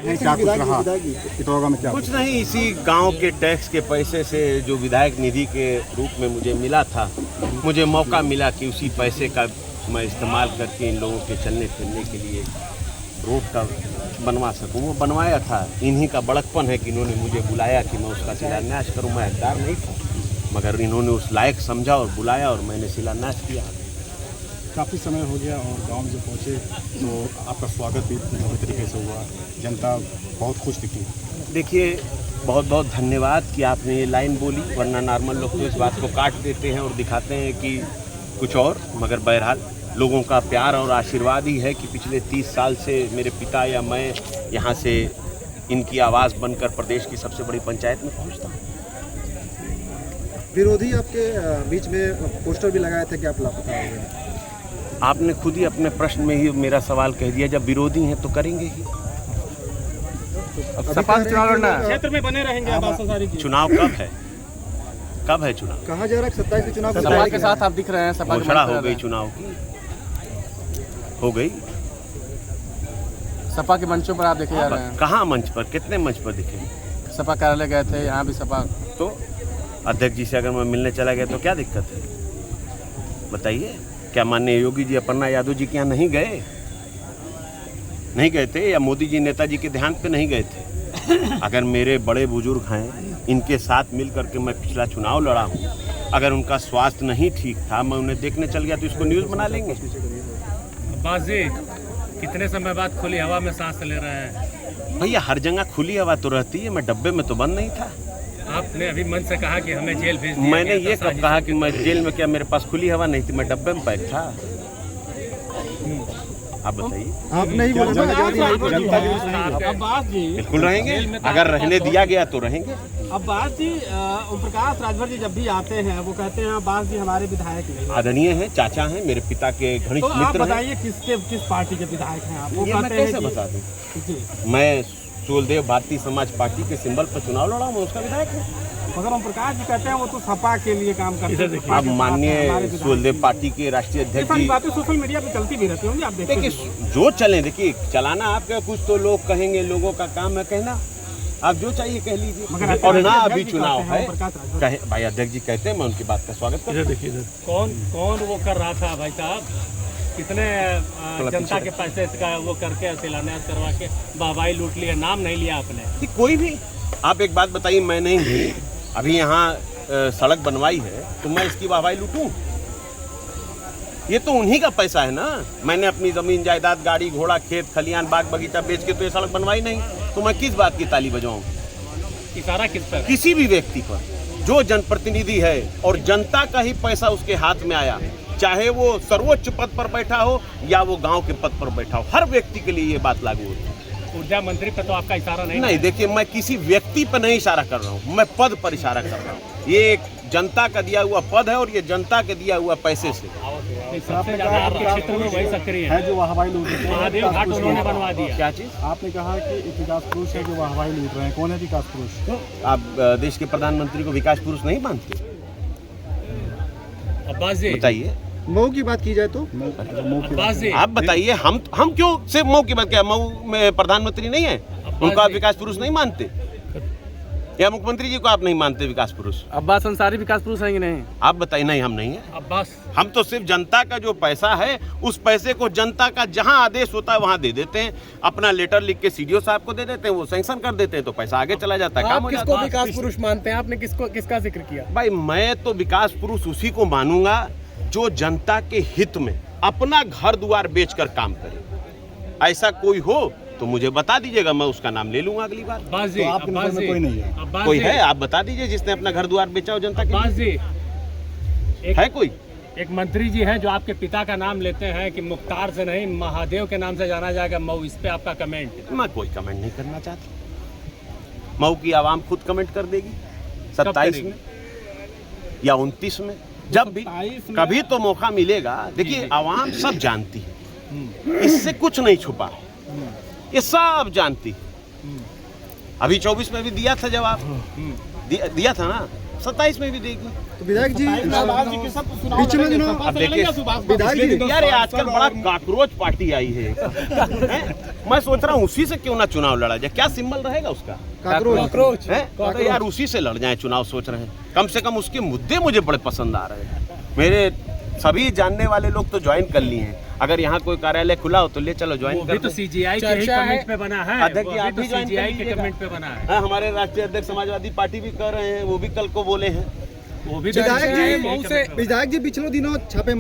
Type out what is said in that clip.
क्या कुछ रहा इटौगा में? क्या कुछ नहीं, इसी गांव के टैक्स के पैसे से जो विधायक निधि के रूप में मुझे मिला था, मुझे मौका मिला कि उसी पैसे का मैं इस्तेमाल करके इन लोगों के चलने फिरने के लिए रोड का बनवा सकूं। वो बनवाया था। इन्हीं का बड़कपन है कि इन्होंने मुझे बुलाया कि मैं उसका शिलान्यास करूं। मैं हकदार नहीं था, मगर इन्होंने उस लायक समझा और बुलाया और मैंने शिलान्यास किया। काफ़ी समय हो गया और गांव में जब पहुँचे तो आपका स्वागत भी भव्य तरीके से हुआ, जनता बहुत खुश दिखी। देखिए, बहुत बहुत धन्यवाद कि आपने ये लाइन बोली, वरना नॉर्मल लोग तो इस बात को काट देते हैं और दिखाते हैं कि कुछ और। मगर बहरहाल लोगों का प्यार और आशीर्वाद ही है कि पिछले 30 साल से मेरे पिता या मैं यहाँ से इनकी आवाज़ बनकर प्रदेश की सबसे बड़ी पंचायत में पहुँचता हूँ। विरोधी आपके बीच में पोस्टर भी लगाए थे कि आप लापता हो गए। आपने खुद ही अपने प्रश्न में ही मेरा सवाल कह दिया। जब विरोधी हैं तो करेंगे ही। सपा चुनाव लड़ना क्षेत्र में बने रहेंगे आप आसासारी की। चुनाव कब है? कब है चुनाव? कहा जा रहा है 27 के चुनाव सपा के साथ आप दिख रहे हैं। सपा घोषणा हो गई चुनाव की, हो गई। सपा के मंचों पर आप देखे जा रहे हैं। कहाँ मंच पर? कितने मंच पर दिखे? सपा कार्यालय गए थे, यहाँ भी सपा। तो अध्यक्ष जी से अगर मैं मिलने चला गया तो क्या दिक्कत है? बताइए। क्या माननीय योगी जी अपर्णा यादव जी के यहाँ नहीं गए? नहीं गए थे? या मोदी जी नेताजी के ध्यान पे नहीं गए थे? अगर मेरे बड़े बुजुर्ग हैं, इनके साथ मिल करके मैं पिछला चुनाव लड़ा हूँ, अगर उनका स्वास्थ्य नहीं ठीक था, मैं उन्हें देखने चल गया तो इसको न्यूज़ बना लेंगे। अब्बास जी, कितने समय बाद खुली हवा में सांस ले रहे हैं? भैया, हर जगह खुली हवा तो रहती है, मैं डब्बे में तो बंद नहीं था। आपने अभी मन से कहा कि हमें जेल भेज दिया। मैंने ये कब कहा कि मैं जेल में? क्या मेरे पास खुली हवा नहीं थी? मैं डब्बे में पैक था। आप बताइए। आपने ही बोला अब्बास जी बिल्कुल रहेंगे, अगर रहने दिया गया तो रहेंगे। अब्बास जी, ओम प्रकाश राजभर जी जब भी आते हैं वो कहते हैं अब्बास जी हमारे विधायक नहीं। आदरणीय हैं, चाचा हैं, मेरे पिता के घनिष्ठ तो आप मित्र हैं। बताइए किस पार्टी के विधायक हैं आप? वो ये मैं कहते हैं कैसे कि बता दूं? जी, मैं सूलदेव भारतीय समाज पार्टी के सिंबल पर चुनाव लड़ा हूं, उसका विधायक हूं। मगर ओम प्रकाश जी कहते हैं वो तो सपा के लिए काम करते हैं। अब माननीय सूलदेव पार्टी के राष्ट्रीय अध्यक्ष जी, बातें सोशल मीडिया पे चलती भी रहती होंगी, आप देखते देखिए हैं। जो चले, देखिए चलाना आपका, कुछ तो लोग कहेंगे, लोगों का काम है कहना। आप जो चाहिए कह लीजिए। और ना अभी चुनाव है, कहे भाई अध्यक्ष जी कहते हैं, मैं उनकी बात का स्वागत करता हूं। कौन वो कर रहा था भाई साहब? कितने जनता के पैसे का वो करके शिलान्यास करवा के वाहवाही लूट लिया, नाम नहीं लिया आपने? कोई भी। आप एक बात बताइए, मैं नहीं अभी यहाँ सड़क बनवाई है तो मैं इसकी वाहवाही लूटूं? ये तो उन्हीं का पैसा है ना। मैंने अपनी जमीन जायदाद, गाड़ी घोड़ा, खेत खलियान, बाग बगीचा बेच के तो ये सड़क बनवाई नहीं, तो मैं किस बात की ताली बजाऊं? इशारा किस पर? किसी भी व्यक्ति पर जो जनप्रतिनिधि है और जनता का ही पैसा उसके हाथ में आया, चाहे वो सर्वोच्च पद पर बैठा हो या वो गांव के पद पर बैठा हो, हर व्यक्ति के लिए ये बात लागू होती है। ऊर्जा मंत्री पर तो आपका इशारा नहीं? देखिए, मैं किसी व्यक्ति पर नहीं इशारा कर रहा हूँ, मैं पद पर इशारा कर रहा हूँ। ये एक जनता का दिया हुआ पद है और ये जनता के दिया हुआ पैसे से। सबसे ज्यादा आपके क्षेत्र में वही सक्रिय है जो वाहवाही लूट रहे हैं। महादेव घाट उन्होंने बनवा दिया। क्या चीज? आपने कहा कि एक विकास पुरुष है जो वाहवाही लूट रहे हैं। कौन है विकास पुरुष? आप देश के प्रधानमंत्री को विकास पुरुष नहीं मानते? अब्बास जी बताइए। मऊ की बात की जाए तो अब्बास जी, आप बताइए। हम क्यों सिर्फ मऊ की बात? क्या मऊ में प्रधानमंत्री नहीं है, उनको आप विकास पुरुष नहीं मानते? या मुख्यमंत्री जी को आप नहीं मानते विकास पुरुष? अब्बास अंसारी विकास पुरुष है कि नहीं? आप बताइए। नहीं, हम नहीं है। अब्बास, हम तो सिर्फ जनता का जो पैसा है, उस पैसे को जनता का जहां आदेश होता है वहां दे देते हैं। अपना लेटर लिख के सीडीओ साहब को दे देते हैं, वो सैंक्शन कर देते हैं, तो पैसा आगे चला जाता है, काम हो जाता है। किसको विकास पुरुष मानते हैं? आपने किसका जिक्र किया? भाई, मैं तो विकास पुरुष उसी को मानूंगा जो जनता के हित में अपना घर द्वार बेचकर काम करे। ऐसा कोई हो तो मुझे बता दीजिएगा, मैं उसका नाम ले लूंगा अगली बार। अब्बास जी, तो आपके नजर में कोई नहीं है? कोई है? आप बता दीजिए जिसने अपना घर द्वार बेचा हो जनता के अब्बास जी, है कोई? एक मंत्री जी हैं जो आपके पिता का नाम लेते हैं कि मुख्तार से नहीं महादेव के नाम से जाना जाएगा मऊ, इस पे आपका कमेंट? मैं कोई कमेंट नहीं करना चाहता। मऊ की आवाम खुद कमेंट कर देगी 27 में या 29 में, जब भी कभी तो मौका मिलेगा। देखिए, आवाम सब जानती है, इससे कुछ नहीं छुपा है, ये सब जानती है। अभी 24 में भी दिया था जवाब, दिया था ना। 27 में भी देगी। तो विधायक जी पिछले दिनों अब देखिए विधायक जी यार, ये आजकल बड़ा काकरोच पार्टी आई है हैं? मैं सोच रहा हूँ उसी से क्यों ना चुनाव लड़ा जाए। क्या सिंबल रहेगा उसका? काकरोच है तो यार उसी से लड़ जाए चुनाव, सोच रहे हैं। कम से कम उसके मुद्दे मुझे बड़े पसंद आ रहे हैं। मेरे सभी जानने वाले लोग तो ज्वाइन कर लिए हैं। अगर यहाँ कोई कार्यालय खुला हो तो ले चलो ज्वाइन कर। तो सीजीआई के ही कमेंट पे बना है, अध्यक्ष जी, आप भी ज्वाइन सीजीआई कर के लीजिएगा। कमेंट पे बना है। हाँ, हमारे राष्ट्रीय अध्यक्ष समाजवादी पार्टी भी कर रहे हैं, वो भी कल को बोले हैं। वो भी विधायक जी पिछले दिनों छापेमारी